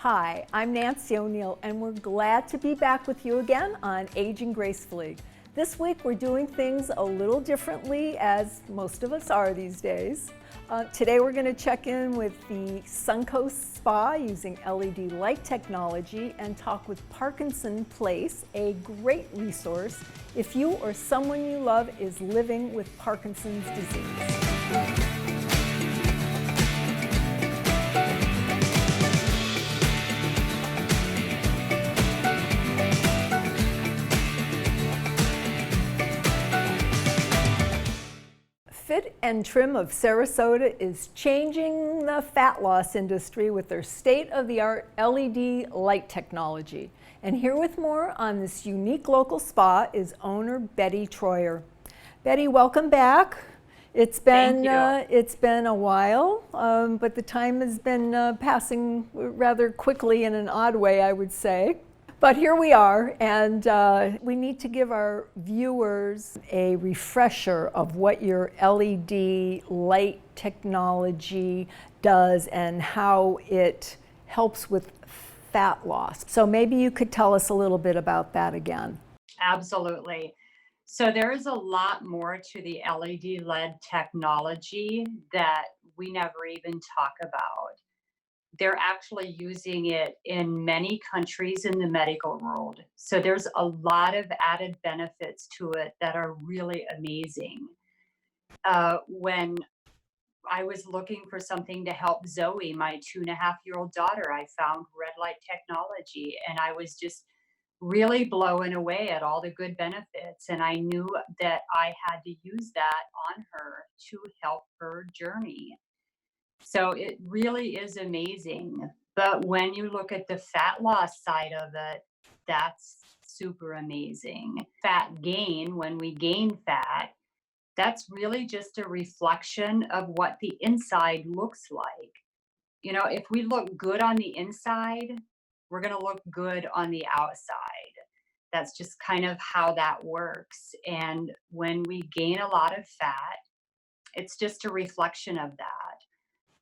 Hi, I'm Nancy O'Neill, and we're glad to be back with you again on Aging Gracefully. This week we're doing things a little differently, as most of us are these days. Today we're going to check in with the Suncoast Spa using LED light technology and talk with Parkinson Place, a great resource if you or someone you love is living with Parkinson's disease. Fit and Trim of Sarasota is changing the fat loss industry with their state-of-the-art LED light technology. And here with more on this unique local spa is owner Betty Troyer. Betty, welcome back. It's been a while, but the time has been passing rather quickly in an odd way, I would say. But here we are, and we need to give our viewers a refresher of what your LED light technology does and how it helps with fat loss. So maybe you could tell us a little bit about that again. Absolutely. So there is a lot more to the LED LED technology that we never even talk about. They're actually using it in many countries in the medical world. So there's a lot of added benefits to it that are really amazing. When I was looking for something to help Zoe, my 2.5-year-old daughter, I found red light technology, and I was just really blown away at all the good benefits. And I knew that I had to use that on her to help her journey. So it really is amazing. But when you look at the fat loss side of it, that's super amazing. Fat gain, when we gain fat, that's really just a reflection of what the inside looks like. You know, if we look good on the inside, we're going to look good on the outside. That's just kind of how that works. And when we gain a lot of fat, it's just a reflection of that.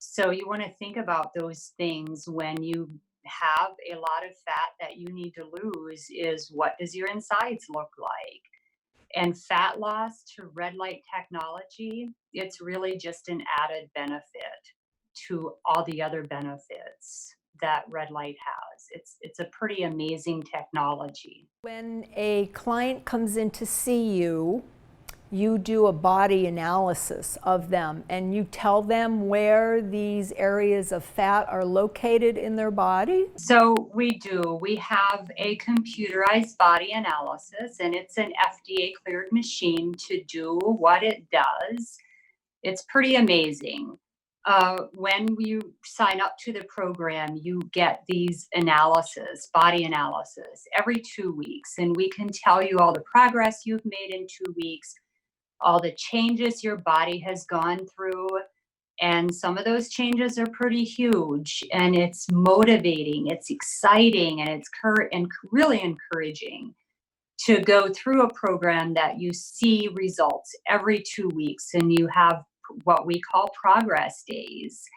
So you want to think about those things when you have a lot of fat that you need to lose. Is what does your insides look like? And fat loss to red light technology, it's really just an added benefit to all the other benefits that red light has. It's a pretty amazing technology. When a client comes in to see you, you do a body analysis of them and you tell them where these areas of fat are located in their body? So we do. We have a computerized body analysis, and it's an FDA cleared machine to do what it does. It's pretty amazing. When you sign up to the program, you get these body analysis, every 2 weeks, and we can tell you all the progress you've made in 2 weeks, all the changes your body has gone through. And some of those changes are pretty huge, and it's motivating, it's exciting, and it's really encouraging to go through a program that you see results every 2 weeks, and you have what we call progress days.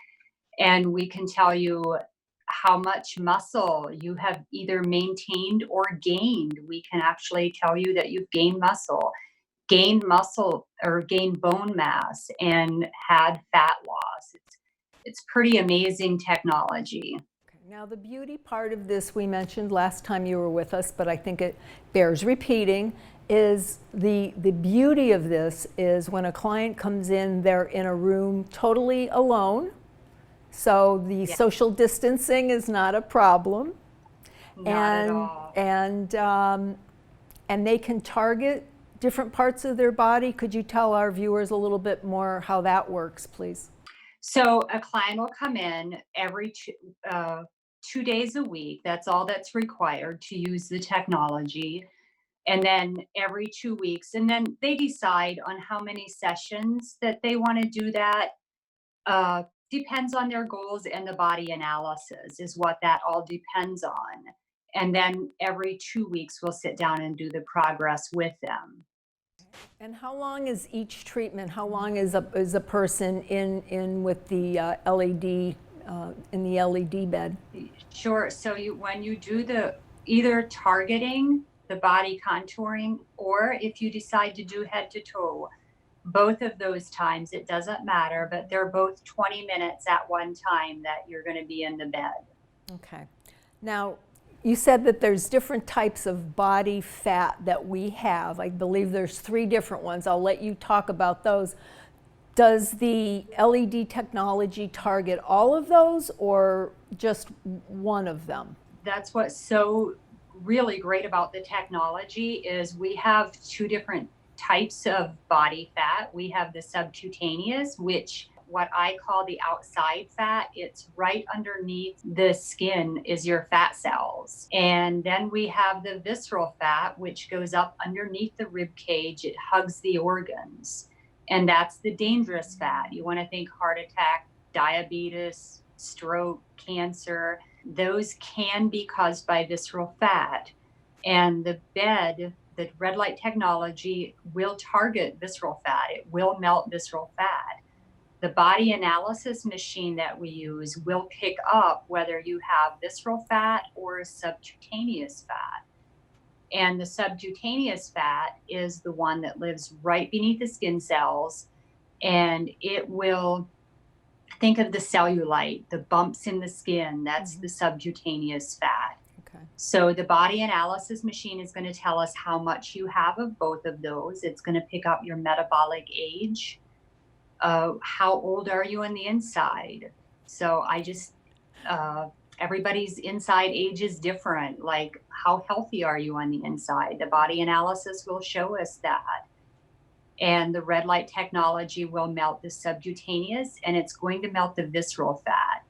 And we can tell you how much muscle you have either maintained or gained. We can actually tell you that you've gained muscle or gained bone mass and had fat loss. It's pretty amazing technology. Now the beauty part of this we mentioned last time you were with us, but I think it bears repeating, is the beauty of this is when a client comes in, they're in a room totally alone. So the social distancing is not a problem. Not at all. And they can target different parts of their body. Could you tell our viewers a little bit more how that works, please? So a client will come in every 2 days a week. That's all that's required to use the technology. And then every 2 weeks, and then they decide on how many sessions that they want to do that. Depends on their goals, and the body analysis is what that all depends on. And then every 2 weeks, we'll sit down and do the progress with them. And how long is each treatment? How long is a person in with the LED in the LED bed? Sure. So when you do the either targeting, the body contouring, or if you decide to do head to toe, both of those times, it doesn't matter, but they're both 20 minutes at one time that you're going to be in the bed. Okay. Now, you said that there's different types of body fat that we have. I believe there's 3 different ones. I'll let you talk about those. Does the LED technology target all of those or just one of them? That's what's so really great about the technology is we have 2 different types of body fat. We have the subcutaneous, which what I call the outside fat. It's right underneath the skin is your fat cells. And then we have the visceral fat, which goes up underneath the rib cage. It hugs the organs. And that's the dangerous fat. You want to think heart attack, diabetes, stroke, cancer. Those can be caused by visceral fat. And the bed, the red light technology will target visceral fat. It will melt visceral fat. The body analysis machine that we use will pick up whether you have visceral fat or subcutaneous fat. And the subcutaneous fat is the one that lives right beneath the skin cells, and it will think of the cellulite, the bumps in the skin, that's the subcutaneous fat. Okay. So the body analysis machine is going to tell us how much you have of both of those. It's going to pick up your metabolic age. How old are you on the inside? So everybody's inside age is different. Like, how healthy are you on the inside? The body analysis will show us that. And the red light technology will melt the subcutaneous, and it's going to melt the visceral fat.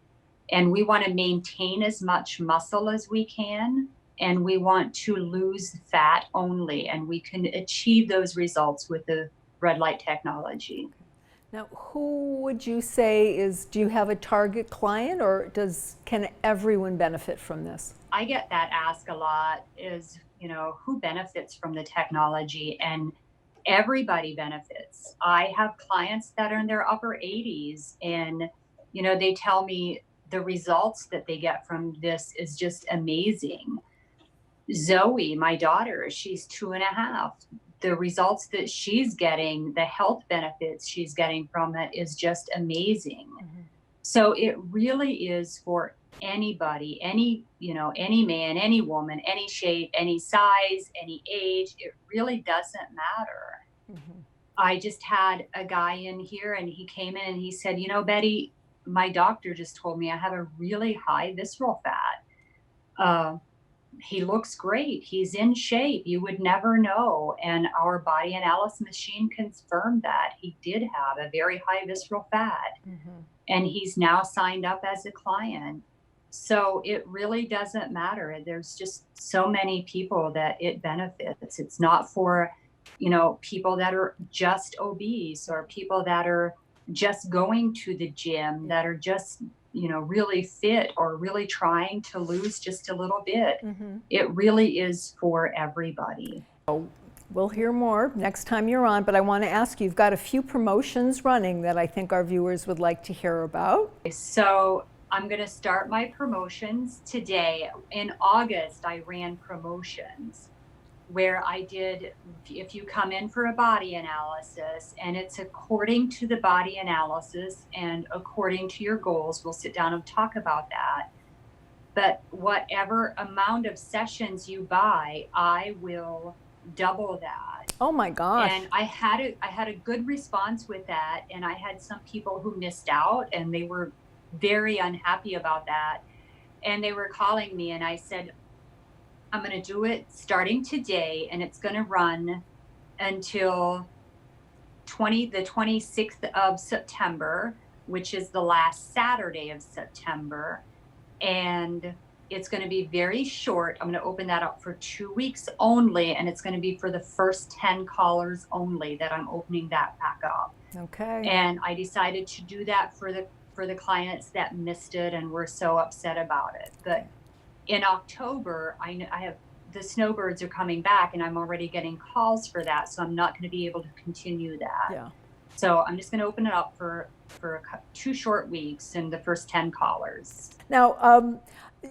And we want to maintain as much muscle as we can, and we want to lose fat only. And we can achieve those results with the red light technology. Now, who would you say do you have a target client, or can everyone benefit from this? I get that asked a lot is, who benefits from the technology? And everybody benefits. I have clients that are in their upper 80s, and, they tell me the results that they get from this is just amazing. Zoe, my daughter, she's 2.5. The results that she's getting, the health benefits she's getting from it is just amazing. So it really is for anybody, any man, any woman, any shape, any size, any age. It really doesn't matter. I just had a guy in here, and he came in and he said, Betty, my doctor just told me I have a really high visceral fat. He looks great. He's in shape. You would never know. And our body analysis machine confirmed that he did have a very high visceral fat. And he's now signed up as a client. So it really doesn't matter. There's just so many people that it benefits. It's not for, people that are just obese or people that are just going to the gym, that are just really fit or really trying to lose just a little bit. It really is for everybody. We'll hear more next time you're on, but I want to ask you, you've got a few promotions running that I think our viewers would like to hear about. So I'm going to start my promotions today. In August, I ran promotions where I did, if you come in for a body analysis, and it's according to the body analysis and according to your goals, we'll sit down and talk about that. But whatever amount of sessions you buy, I will double that. Oh my gosh. And I had a good response with that, and I had some people who missed out, and they were very unhappy about that. And they were calling me, and I said, I'm going to do it starting today, and it's going to run until the 26th of September, which is the last Saturday of September. And it's going to be very short. I'm going to open that up for 2 weeks only, and it's going to be for the first 10 callers only that I'm opening that back up. Okay. And I decided to do that for the clients that missed it and were so upset about it. But in October, I have the snowbirds are coming back, and I'm already getting calls for that, so I'm not going to be able to continue that. Yeah. So I'm just going to open it up for 2 short weeks and the first 10 callers. Now,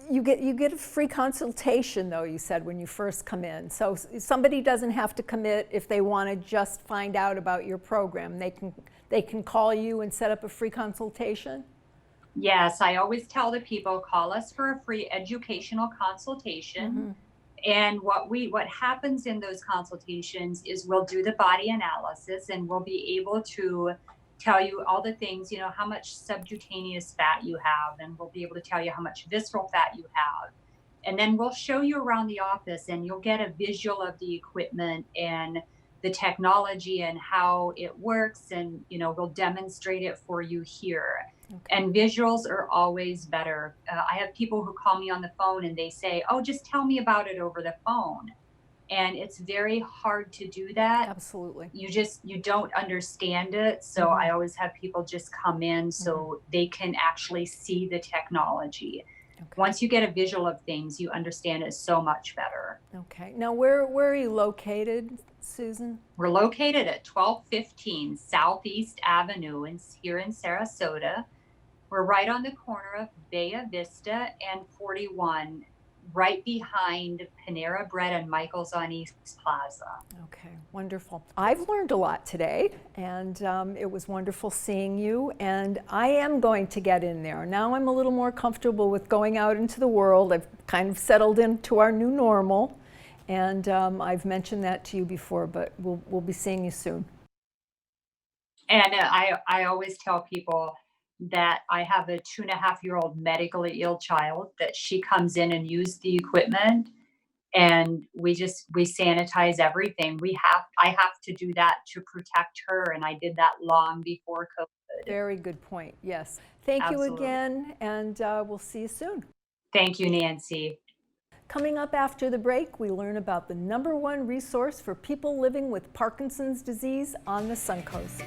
you get a free consultation, though, you said, when you first come in. So somebody doesn't have to commit if they want to just find out about your program. They can call you and set up a free consultation? Yes, I always tell the people, call us for a free educational consultation. And what happens in those consultations is we'll do the body analysis and we'll be able to tell you all the things, how much subcutaneous fat you have, and we'll be able to tell you how much visceral fat you have. And then we'll show you around the office and you'll get a visual of the equipment and the technology and how it works, and we'll demonstrate it for you here. Okay. And visuals are always better. I have people who call me on the phone and they say, oh, just tell me about it over the phone. And it's very hard to do that. Absolutely. You don't understand it. So I always have people just come in so they can actually see the technology. Okay. Once you get a visual of things, you understand it so much better. Okay. Now, where are you located, Susan? We're located at 1215 Southeast Avenue here in Sarasota. We're right on the corner of Bella Vista and 41, right behind Panera Bread and Michael's on East Plaza. Okay, wonderful. I've learned a lot today, and it was wonderful seeing you, and I am going to get in there. Now I'm a little more comfortable with going out into the world. I've kind of settled into our new normal, and I've mentioned that to you before, but we'll be seeing you soon. And I always tell people that I have a 2.5-year-old medically ill child that she comes in and uses the equipment, and we sanitize everything. I have to do that to protect her, and I did that long before COVID. Very good point, yes. Thank you Absolutely. again, and we'll see you soon. Thank you, Nancy. Coming up after the break, we learn about the #1 resource for people living with Parkinson's disease on the Suncoast.